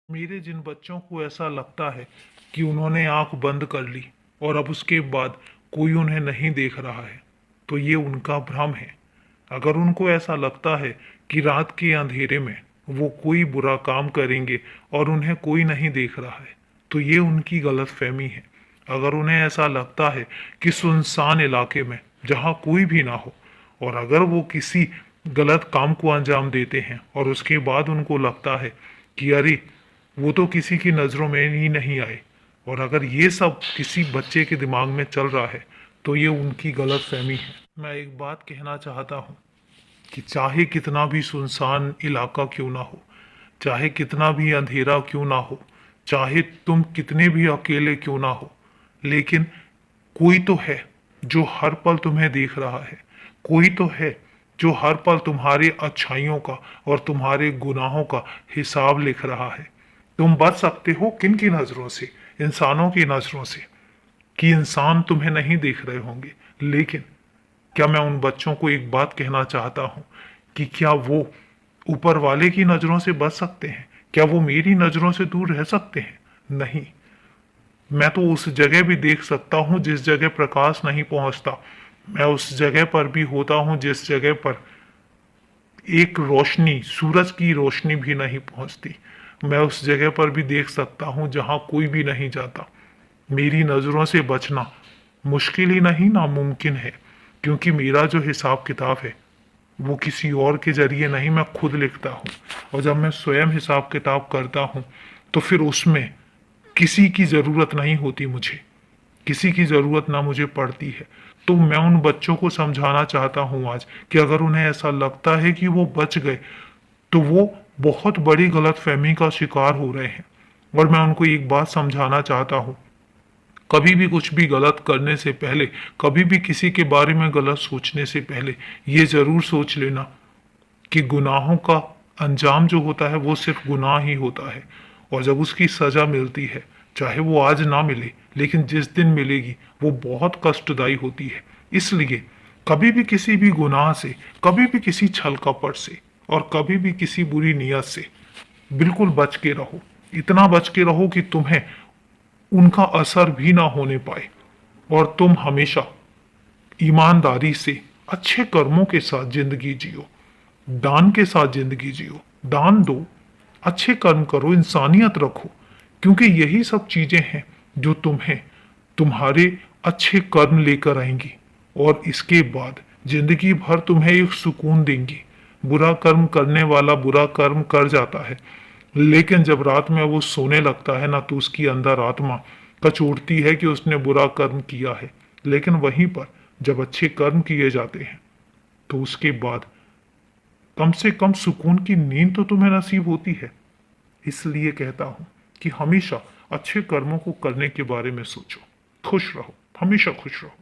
मेरे जिन बच्चों को ऐसा लगता है कि उन्होंने आंख बंद कर ली और अब उसके बाद कोई उन्हें नहीं देख रहा है, तो ये उनका भ्रम है। अगर उनको ऐसा लगता है कि रात के अंधेरे में वो कोई बुरा काम करेंगे और उन्हें कोई नहीं देख रहा है, तो ये उनकी गलतफहमी है। अगर उन्हें ऐसा लगता है कि सुनसान इलाके में जहाँ कोई भी ना हो और अगर वो किसी गलत काम को अंजाम देते हैं और उसके बाद उनको लगता है कि अरे वो तो किसी की नज़रों में ही नहीं आए, और अगर ये सब किसी बच्चे के दिमाग में चल रहा है तो ये उनकी गलत फहमी है। मैं एक बात कहना चाहता हूँ कि चाहे कितना भी सुनसान इलाका क्यों ना हो, चाहे कितना भी अंधेरा क्यों ना हो, चाहे तुम कितने भी अकेले क्यों ना हो, लेकिन कोई तो है जो हर पल तुम्हें देख रहा है। कोई तो है जो हर पल तुम्हारी अच्छाइयों का और तुम्हारे गुनाहों का हिसाब लिख रहा है। तुम बच सकते हो किन की नज़रों से? इंसानों की नज़रों से, कि इंसान तुम्हें नहीं देख रहे होंगे। लेकिन क्या मैं उन बच्चों को एक बात कहना चाहता हूँ कि क्या वो ऊपर वाले की नज़रों से बच सकते हैं? क्या वो मेरी नज़रों से दूर रह सकते हैं? नहीं। मैं तो उस जगह भी देख सकता हूँ जिस जगह प्रकाश नहीं पहुँचता। मैं उस जगह पर भी होता हूँ जिस जगह पर एक रोशनी, सूरज की रोशनी भी नहीं पहुंचती। मैं उस जगह पर भी देख सकता हूं जहां कोई भी नहीं जाता। मेरी नज़रों से बचना मुश्किल ही नहीं, नामुमकिन है, क्योंकि मेरा जो हिसाब किताब है वो किसी और के जरिए नहीं, मैं खुद लिखता हूँ। और जब मैं स्वयं हिसाब किताब करता हूँ तो फिर उसमें किसी की ज़रूरत नहीं होती मुझे, किसी की ज़रूरत ना मुझे पड़ती है। तो मैं उन बच्चों को समझाना चाहता हूँ आज कि अगर उन्हें ऐसा लगता है कि वो बच गए, तो वो बहुत बड़ी गलतफहमी का शिकार हो रहे हैं। और मैं उनको एक बात समझाना चाहता हूँ, कभी भी कुछ भी गलत करने से पहले, कभी भी किसी के बारे में गलत सोचने से पहले ये ज़रूर सोच लेना कि गुनाहों का अंजाम जो होता है वो सिर्फ गुनाह ही होता है। और जब उसकी सज़ा मिलती है, चाहे वो आज ना मिले, लेकिन जिस दिन मिलेगी वो बहुत कष्टदायी होती है। इसलिए कभी भी किसी भी गुनाह से, कभी भी किसी छल कपट से और कभी भी किसी बुरी नीयत से बिल्कुल बच के रहो। इतना बच के रहो कि तुम्हें उनका असर भी ना होने पाए, और तुम हमेशा ईमानदारी से, अच्छे कर्मों के साथ जिंदगी जियो, दान के साथ जिंदगी जियो। दान दो, अच्छे कर्म करो, इंसानियत रखो, क्योंकि यही सब चीजें हैं जो तुम्हें तुम्हारे अच्छे कर्म लेकर आएंगी और इसके बाद जिंदगी भर तुम्हें एक सुकून देंगी। बुरा कर्म करने वाला बुरा कर्म कर जाता है, लेकिन जब रात में वो सोने लगता है ना, तो उसकी अंदर आत्मा कचोटती है कि उसने बुरा कर्म किया है। लेकिन वहीं पर जब अच्छे कर्म किए जाते हैं तो उसके बाद कम से कम सुकून की नींद तो तुम्हें नसीब होती है। इसलिए कहता हूं कि हमेशा अच्छे कर्मों को करने के बारे में सोचो। खुश रहो, हमेशा खुश रहो।